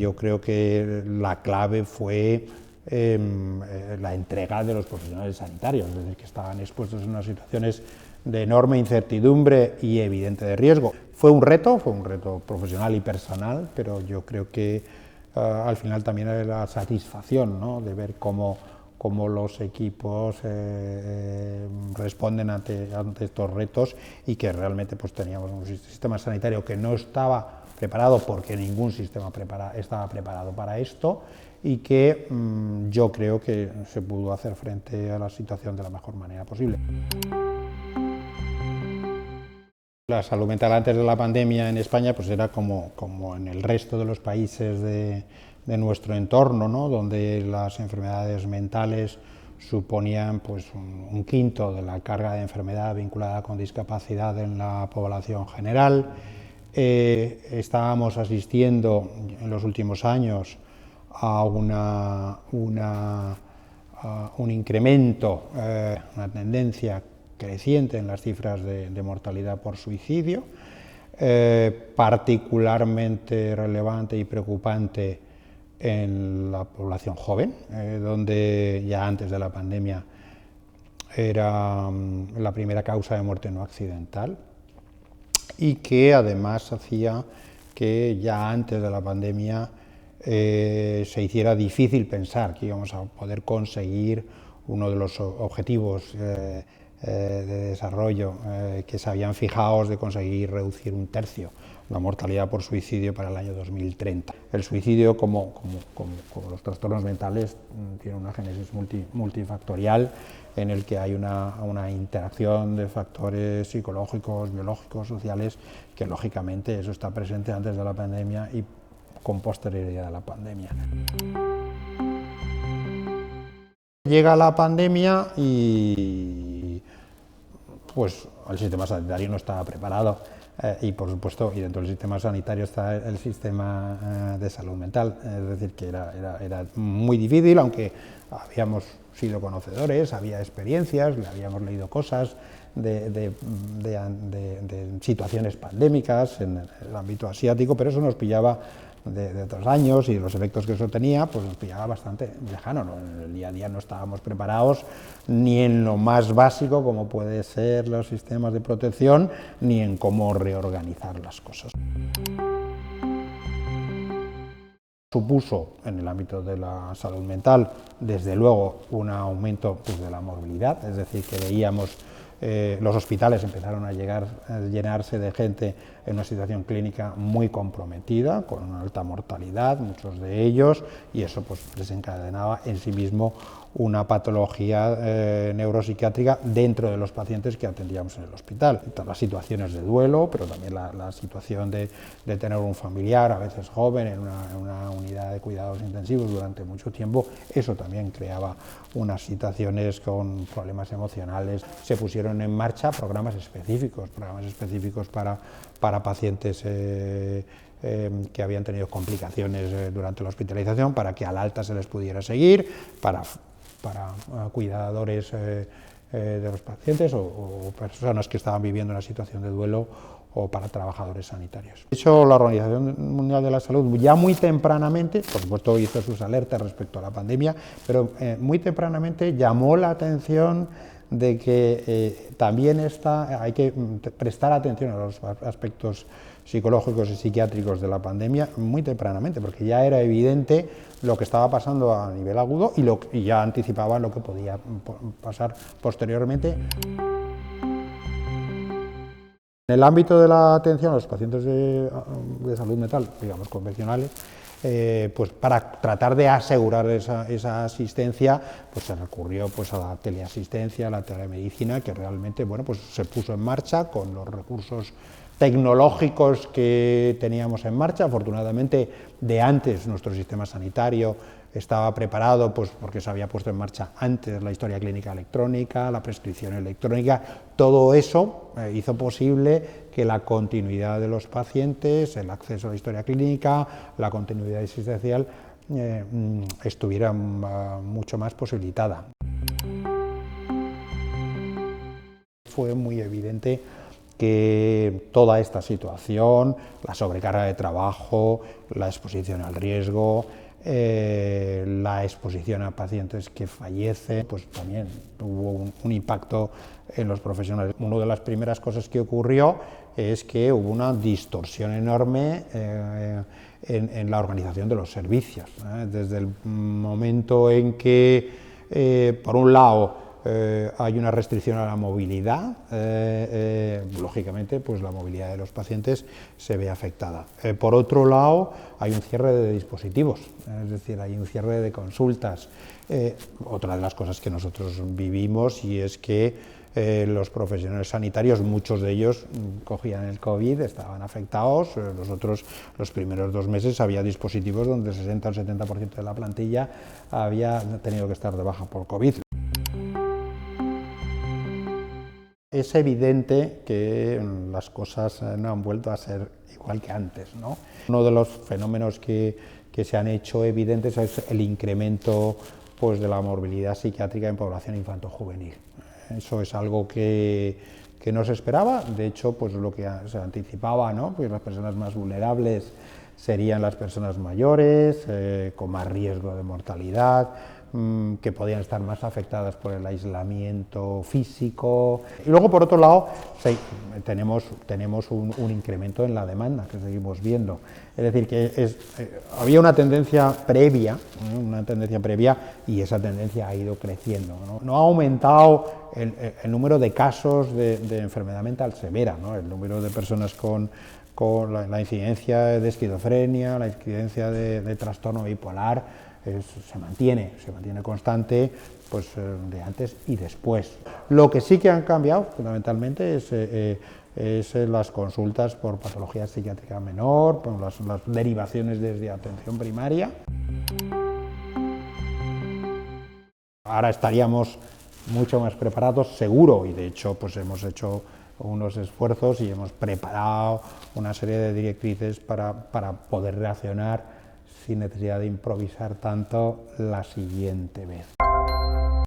yo creo que la clave fue la entrega de los profesionales sanitarios, es decir, que estaban expuestos en unas situaciones de enorme incertidumbre y evidente de riesgo. Fue un reto profesional y personal, pero yo creo que al final también era la satisfacción, ¿no?, de ver cómo los equipos responden ante estos retos y que realmente pues teníamos un sistema sanitario que no estaba preparado porque ningún sistema estaba preparado para esto y que yo creo que se pudo hacer frente a la situación de la mejor manera posible. La salud mental antes de la pandemia en España pues era como en el resto de los países de nuestro entorno, ¿no?, donde las enfermedades mentales suponían pues un quinto de la carga de enfermedad vinculada con discapacidad en la población general. Estábamos asistiendo en los últimos años a un incremento, una tendencia creciente en las cifras de mortalidad por suicidio, particularmente relevante y preocupante en la población joven, donde ya antes de la pandemia era la primera causa de muerte no accidental y que además hacía que ya antes de la pandemia se hiciera difícil pensar que íbamos a poder conseguir uno de los objetivos de desarrollo que se habían fijado, de conseguir reducir un tercio la mortalidad por suicidio para el año 2030. El suicidio, como los trastornos mentales, tiene una génesis multifactorial en el que hay una interacción de factores psicológicos, biológicos, sociales, que lógicamente eso está presente antes de la pandemia y con posterioridad a la pandemia. Llega la pandemia y pues el sistema sanitario no estaba preparado y por supuesto, y dentro del sistema sanitario está el sistema de salud mental, es decir, que era muy difícil, aunque habíamos sido conocedores, había experiencias, habíamos leído cosas de situaciones pandémicas en el ámbito asiático, pero eso nos pillaba de otros años y los efectos que eso tenía, pues nos pillaba bastante lejano, ¿no? En el día a día no estábamos preparados ni en lo más básico como puede ser los sistemas de protección, ni en cómo reorganizar las cosas. Supuso en el ámbito de la salud mental, desde luego, un aumento pues, de la morbilidad, es decir, que veíamos los hospitales empezaron a llenarse de gente en una situación clínica muy comprometida, con una alta mortalidad, muchos de ellos, y eso pues, desencadenaba en sí mismo una patología neuropsiquiátrica dentro de los pacientes que atendíamos en el hospital. Las situaciones de duelo, pero también la situación de tener un familiar, a veces joven, en una unidad de cuidados intensivos durante mucho tiempo, eso también creaba unas situaciones con problemas emocionales. Se pusieron en marcha programas específicos para pacientes que habían tenido complicaciones durante la hospitalización, para que al alta se les pudiera seguir, para cuidadores de los pacientes o personas que estaban viviendo una situación de duelo o para trabajadores sanitarios. De hecho, la Organización Mundial de la Salud ya muy tempranamente, por supuesto hizo sus alertas respecto a la pandemia, pero muy tempranamente llamó la atención de que también hay que prestar atención a los aspectos psicológicos y psiquiátricos de la pandemia muy tempranamente, porque ya era evidente lo que estaba pasando a nivel agudo y ya anticipaba lo que podía pasar posteriormente. En el ámbito de la atención a los pacientes de salud mental, digamos, convencionales, pues para tratar de asegurar esa asistencia, pues se recurrió pues a la teleasistencia, a la telemedicina, que realmente bueno, pues se puso en marcha con los recursos tecnológicos que teníamos en marcha. Afortunadamente, de antes nuestro sistema sanitario estaba preparado pues, porque se había puesto en marcha antes la historia clínica electrónica, la prescripción electrónica. Todo eso hizo posible que la continuidad de los pacientes, el acceso a la historia clínica, la continuidad asistencial estuviera mucho más posibilitada. Fue muy evidente que toda esta situación, la sobrecarga de trabajo, la exposición al riesgo, la exposición a pacientes que fallecen, pues también hubo un impacto en los profesionales. Una de las primeras cosas que ocurrió es que hubo una distorsión enorme en la organización de los servicios. Desde el momento en que, por un lado, hay una restricción a la movilidad, lógicamente pues la movilidad de los pacientes se ve afectada. Por otro lado, hay un cierre de dispositivos, es decir, hay un cierre de consultas. Otra de las cosas que nosotros vivimos, y es que los profesionales sanitarios, muchos de ellos cogían el COVID, estaban afectados. Nosotros los primeros 2 meses había dispositivos donde el 60 o el 70% de la plantilla había tenido que estar de baja por COVID. Es evidente que las cosas no han vuelto a ser igual que antes, ¿no? Uno de los fenómenos que se han hecho evidentes es el incremento pues, de la morbilidad psiquiátrica en población infantojuvenil. Eso es algo que no se esperaba. De hecho, pues lo que se anticipaba, ¿no? Pues las personas más vulnerables serían las personas mayores, con más riesgo de mortalidad, que podían estar más afectadas por el aislamiento físico. Y luego, por otro lado, sí, tenemos un incremento en la demanda que seguimos viendo. Es decir, que había una tendencia previa, y esa tendencia ha ido creciendo. No ha aumentado el número de casos de enfermedad mental severa, ¿no? El número de personas con la incidencia de esquizofrenia, la incidencia de trastorno bipolar, se mantiene constante pues, de antes y después. Lo que sí que han cambiado fundamentalmente es las consultas por patología psiquiátrica menor, por las derivaciones desde atención primaria. Ahora estaríamos mucho más preparados, seguro, y de hecho pues hemos hecho unos esfuerzos y hemos preparado una serie de directrices para poder reaccionar sin necesidad de improvisar tanto la siguiente vez.